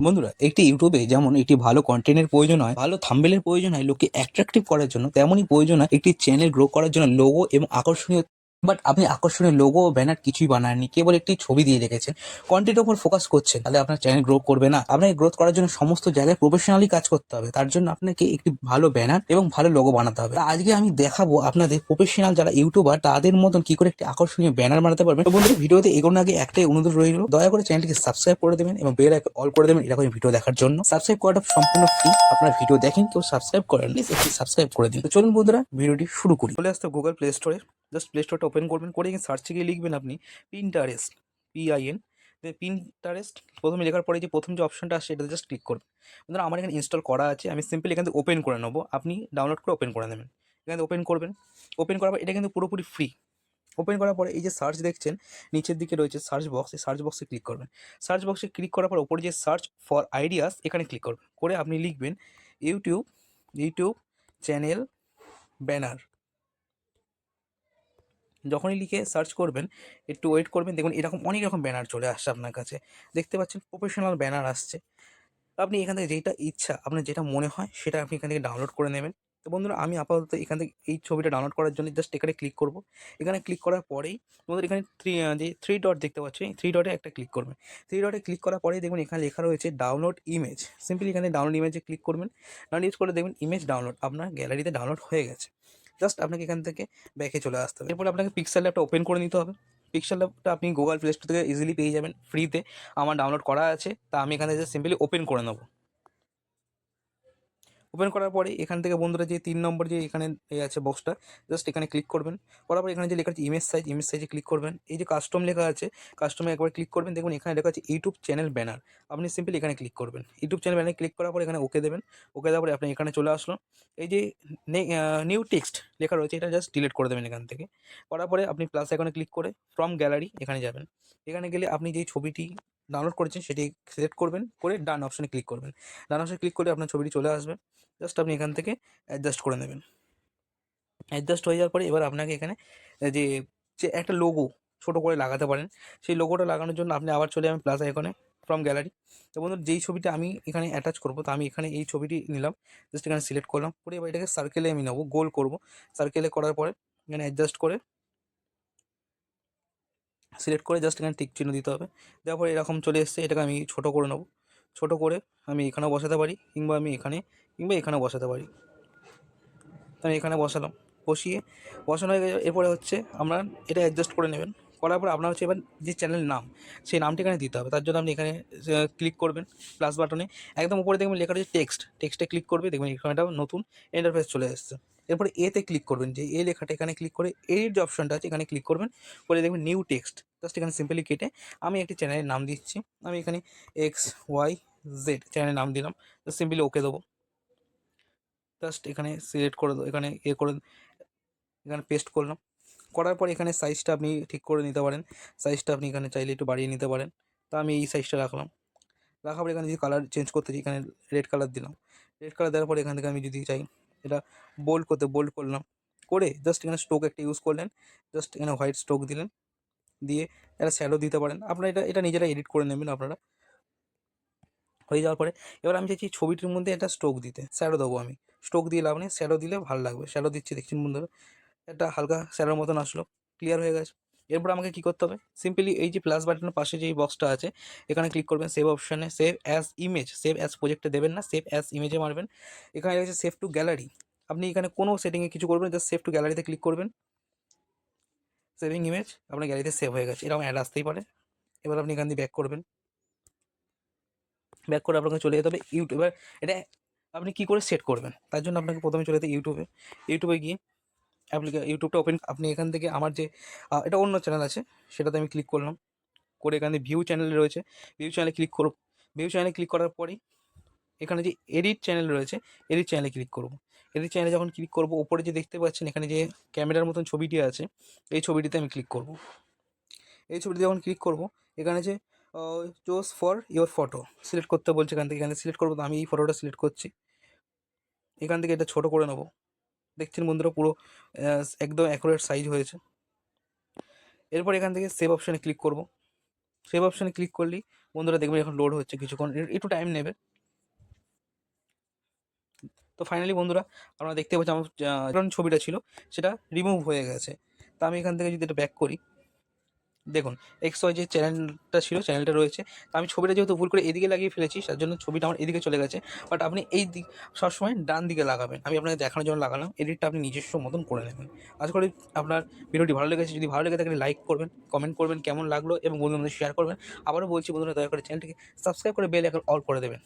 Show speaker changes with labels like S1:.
S1: বন্ধুরা, একটি ইউটিউবে যেমন একটি ভালো কন্টেন্টের প্রয়োজন হয়, ভালো থাম্বনেলের প্রয়োজন হয় লোককে অ্যাট্রাকটিভ করার জন্য, তেমনই প্রয়োজন হয় একটি চ্যানেল গ্রো করার জন্য লোগো এবং আকর্ষণীয়। বাট আপনি আকর্ষণীয় লোগো ও ব্যানার কিছুই বানাননি, কেবল একটি ছবি দিয়ে রেখেছেন, কন্টেন্টের উপর ফোকাস করছেন, তাহলে আপনার চ্যানেল গ্রো করবে না। আপনাকে গ্রোথ করার জন্য সমস্ত জায়গায় প্রফেশনালি কাজ করতে হবে। তার জন্য আপনাকে একটি ভালো ব্যানার এবং ভালো লোগো বানাতে হবে। তা আজকে আমি দেখাবো আপনাদের প্রফেশনাল যারা ইউটিউবার তাদের মতন কি করে একটি আকর্ষণীয় ব্যানার বানাতে পারবেন। তো বন্ধুরা, ভিডিওতে এগোনোর আগে একটাই অনুরোধ রইল, দয়া করে চ্যানেলটিকে সাবস্ক্রাইব করে দেবেন এবং বেল আইকন অল করে দেবেন এরকম ভিডিও দেখার জন্য। সাবস্ক্রাইব করাটা সম্পূর্ণ ফ্রি। আপনার ভিডিও দেখেন, কেউ সাবস্ক্রাইব করেন, প্লিজ একটি সাবস্ক্রাইব করে দিন। তো চলুন বন্ধুরা, ভিডিওটি শুরু করি। চলে আসতে গুগল প্লে স্টোরে, জাস্ট প্লে স্টোরটা ওপেন করবেন, করে সার্চে গিয়ে লিখবেন আপনি পিন্টারেস্ট, PIN। পিন্টারেস্ট প্রথমে লেখার পরে যে প্রথম যে অপশনটা আসছে এটাতে জাস্ট ক্লিক করবেন। বন্ধুরা, আমার এখানে ইনস্টল করা আছে, আমি সিম্পলি এখান থেকে ওপেন করে নেবো, আপনি ডাউনলোড করে ওপেন করে নেবেন। এখান থেকে ওপেন করবেন। ওপেন করার পর এটা কিন্তু পুরোপুরি ফ্রি। ওপেন করার পরে এই যে সার্চ দেখছেন নিচের দিকে রয়েছে সার্চ বক্স, এই সার্চ বক্সে ক্লিক করবেন। সার্চ বক্সে ক্লিক করার পর ওপরে যে সার্চ ফর আইডিয়াস এখানে ক্লিক করবেন, করে আপনি লিখবেন ইউটিউব ইউটিউব চ্যানেল ব্যানার। যখনই লিখে সার্চ করবেন, একটু ওয়েট করবেন, দেখুন এরকম অনেক রকম ব্যানার চলে আসছে আপনার কাছে। দেখতে পাচ্ছেন প্রফেশনাল ব্যানার আসছে। আপনি এখান থেকে যেটা ইচ্ছা, আপনার যেটা মনে হয় সেটা আপনি এখান থেকে ডাউনলোড করে নেবেন। তো বন্ধুরা, আমি আপাতত এখান থেকে এই ছবিটা ডাউনলোড করার জন্য জাস্ট এখানে ক্লিক করব। এখানে ক্লিক করার পরেই তোমাদের এখানে যে থ্রি ডট দেখতে পাচ্ছি, থ্রি ডটে একটা ক্লিক করবেন। থ্রি ডটে ক্লিক করার পরেই দেখুন এখানে লেখা রয়েছে ডাউনলোড ইমেজ। সিম্পলি এখানে ডাউনলোড ইমেজে ক্লিক করবেন। ডাউনলোড ইউজ করে দেখবেন ইমেজ ডাউনলোড আপনার গ্যালারিতে ডাউনলোড হয়ে গেছে। জাস্ট আপনাকে এখান থেকে ব্যাকে চলে আসতে হবে। এরপরে আপনাকে পিক্সেল ল্যাবটা ওপেন করে নিতে হবে। পিক্সেল ল্যাবটা আপনি গুগল প্লে স্টোর থেকে ইজিলি পেয়ে যাবেন ফ্রিতে। আমার ডাউনলোড করা আছে, তা আমি এখানে জাস্ট সিম্পলি ওপেন করে নেবো। ওপেন করার পরে এখান থেকে বন্ধুরা যে 3 নম্বর যে এখানে আছে বক্সটা, জাস্ট এখানে ক্লিক করবেন। করার পর এখানে যে লেখা আছে ইমেজ সাইজ, ইমেজ সাইজে ক্লিক করবেন। এই যে কাস্টম লেখা আছে, কাস্টমে একবার ক্লিক করবেন, দেখুন এখানে লেখা আছে ইউটিউব চ্যানেল ব্যানার। আপনি সিম্পলি এখানে ক্লিক করবেন। ইউটিউব চ্যানেল ব্যানারে ক্লিক করার পর এখানে ওকে দেবেন। ওকে দেওয়ার পরে আপনি এখানে চলে আসলো। এই যে নিউ টেক্সট লেখা রয়েছে এটা জাস্ট ডিলিট করে দেবেন এখান থেকে। করার পরে আপনি প্লাস আইকনে ক্লিক করে ফ্রম গ্যালারি এখানে যাবেন। এখানে গেলে আপনি যেই ছবিটি ডাউনলোড করেছেন সেটি সিলেক্ট করবেন, করে ডান অপশনে ক্লিক করবেন। ডান অপশনে ক্লিক করলে আপনার ছবিটি চলে আসবে। জাস্ট আপনি এখান থেকে অ্যাডজাস্ট করে নেবেন। অ্যাডজাস্ট হয়ে যাওয়ার পরে এবার আপনাকে এখানে যে যে একটা লোগো ছোটো করে লাগাতে পারেন, সেই লোগোটা লাগানোর জন্য আপনি আবার চলে যাবেন প্লাস আইকনে ফ্রম গ্যালারি। তো বন্ধুরা, যেই ছবিটা আমি এখানে অ্যাটাচ করবো, তো আমি এখানে এই ছবিটি নিলাম, জাস্ট এখানে সিলেক্ট করলাম, করে এবার এটাকে সার্কেলে আমি নেবো, গোল করবো। সার্কেলে করার পরে এখানে অ্যাডজাস্ট করে সিলেক্ট করে জাস্ট এখানে টিক চিহ্ন দিতে হবে। দেওয়ার পরে এরকম চলে এসছে, এটাকে আমি ছোটো করে নেবো। ছোটো করে আমি এখানেও বসাতে পারি, কিংবা আমি এখানে কিংবা এখানেও বসাতে পারি। তো আমি এখানে বসালাম। বসিয়ে বসানো হয়ে গেছে। এরপরে হচ্ছে আমরা এটা অ্যাডজাস্ট করে নেবেন। করার পর আপনার হচ্ছে এবার যে চ্যানেলের নাম, সেই নামটি এখানে দিতে হবে। তার জন্য আপনি এখানে ক্লিক করবেন প্লাস বাটনে। একদম উপরে দেখবেন লেখা রয়েছে টেক্সট, টেক্সটে ক্লিক করবে, দেখবেন এখানে একটা নতুন ইন্টারফেস চলে এসেছে। এরপরে এতে ক্লিক করবেন, যে এ লেখাটা এখানে ক্লিক করে এর যে অপশনটা আছে এখানে ক্লিক করবেন, করে দেখবেন নিউ টেক্সট। জাস্ট এখানে সিম্পলি কেটে আমি একটি চ্যানেলের নাম দিচ্ছি। আমি এখানে XYZ চ্যানেলের নাম দিলাম। জাস্ট সিম্পলি ওকে দেবো। জাস্ট এখানে সিলেক্ট করে দেবো, এখানে করে এখানে পেস্ট করলাম। করার পর এখানে সাইজটা আপনি ঠিক করে নিতে পারেন। সাইজটা আপনি এখানে চাইলে একটু বাড়িয়ে নিতে পারেন। তো আমি এই সাইজটা রাখলাম। রাখার পর এখানে যদি কালার চেঞ্জ করতে চাই, এখানে রেড কালার দিলাম। রেড কালার দেওয়ার পর এখান থেকে আমি যদি চাই এটা বোল্ড করতে, বোল্ড করলাম। করে জাস্ট এখানে স্ট্রোক একটা ইউজ করলেন। জাস্ট এখানে হোয়াইট স্ট্রোক দিলেন। দিয়ে একটা শ্যাডো দিতে পারেন। আপনারা এটা এটা নিজেরা এডিট করে নেবেন আপনারা। হয়ে যাওয়ার পরে এবার আমি চাইছি ছবিটির মধ্যে একটা স্ট্রোক দিতে, শ্যাডো দেবো আমি। স্ট্রোক দিয়ে লাভ নেই, শ্যাডো দিলে ভালো লাগবে। শ্যাডো দিচ্ছি, দেখছেন বন্ধুরা, একটা হালকা শ্যাডোর মতন আসলো। ক্লিয়ার হয়ে গেছে। এরপর আমাকে কী করতে হবে, সিম্পলি এই যে প্লাস বাটনের পাশে যেই বক্সটা আছে এখানে ক্লিক করবেন, সেভ অপশানে save as image, save as প্রজেক্টে দেবেন না, সেভ অ্যাজ ইমেজে মারবেন। এখানে রয়েছে সেভ টু গ্যালারি। আপনি এখানে কোনো সেটিংয়ে কিছু করবেন, জাস্ট সেভ টু গ্যালারিতে ক্লিক করবেন। সেভিং ইমেজ আপনার গ্যালারিতে সেভ হয়ে গেছে। এরকম অ্যাড আসতেই পারে। এবার আপনি এখান দিয়ে ব্যাক করবেন। ব্যাক করে আপনাকে চলে যেতে হবে ইউটিউব। এবার এটা আপনি কী করে সেট করবেন, তার জন্য আপনাকে প্রথমে চলে যেতে ইউটিউবে। ইউটিউবে গিয়ে ইউটিউবটা ওপেন, আপনি এখান থেকে আমার যে এটা অন্য চ্যানেল আছে সেটাতে আমি ক্লিক করলাম। করে এখানে ভিউ চ্যানেল রয়েছে, ভিউ চ্যানেলে ক্লিক করব। ভিউ চ্যানেলে ক্লিক করার পরেই এখানে যে এডিট চ্যানেল রয়েছে, এডিট চ্যানেলে ক্লিক করব। এডিট চ্যানেলে যখন ক্লিক করব, ওপরে যে দেখতে পাচ্ছেন এখানে যে ক্যামেরার মতন ছবিটি আছে, এই ছবিটিতে আমি ক্লিক করব। এই ছবিটিতে যখন ক্লিক করব, এখানে যে choose for your photo select করতে বলছে, এখান থেকে এখানে সিলেক্ট করব। তো আমি এই ফটোটা সিলেক্ট করছি। এখান থেকে এটা ছোটো করে নেব। দেখছেন বন্ধুরা, পুরো একদম অ্যাকুরেট সাইজ হয়েছে। এরপর এখান থেকে সেভ অপশানে ক্লিক করব। সেভ অপশানে ক্লিক করলেই বন্ধুরা দেখবেন এখন লোড হচ্ছে, কিছুক্ষণ একটু টাইম নেবে। তো ফাইনালি বন্ধুরা আপনারা দেখতে পাচ্ছেন আমার ব্যাকগ্রাউন্ড ছবিটা ছিল সেটা রিমুভ হয়ে গেছে। তা আমি এখান থেকে যদি এটা ব্যাক করি, দেখুন XY যে চ্যানেলটা ছিল চ্যানেলটা রয়েছে। তো আমি ছবিটা যেহেতু ভুল করে এদিকে লাগিয়ে ফেলেছি তার জন্য ছবিটা আমার এদিকে চলে গেছে। বাট আপনি এই দিক সবসময় ডান দিকে লাগাবেন। আমি আপনাকে দেখানোর জন্য লাগালাম, এডিটটা আপনি নিজস্ব মতন করে নেবেন। আশা করি আপনার ভিডিওটি ভালো লেগেছে। যদি ভালো লেগে থাকে লাইক করবেন, কমেন্ট করবেন কেমন লাগলো এবং বন্ধুদের মধ্যে শেয়ার করবেন। আবারও বলছি বন্ধুরা, দয়া করে চ্যানেলটিকে সাবস্ক্রাইব করে বেল আইকন অল করে দেবেন।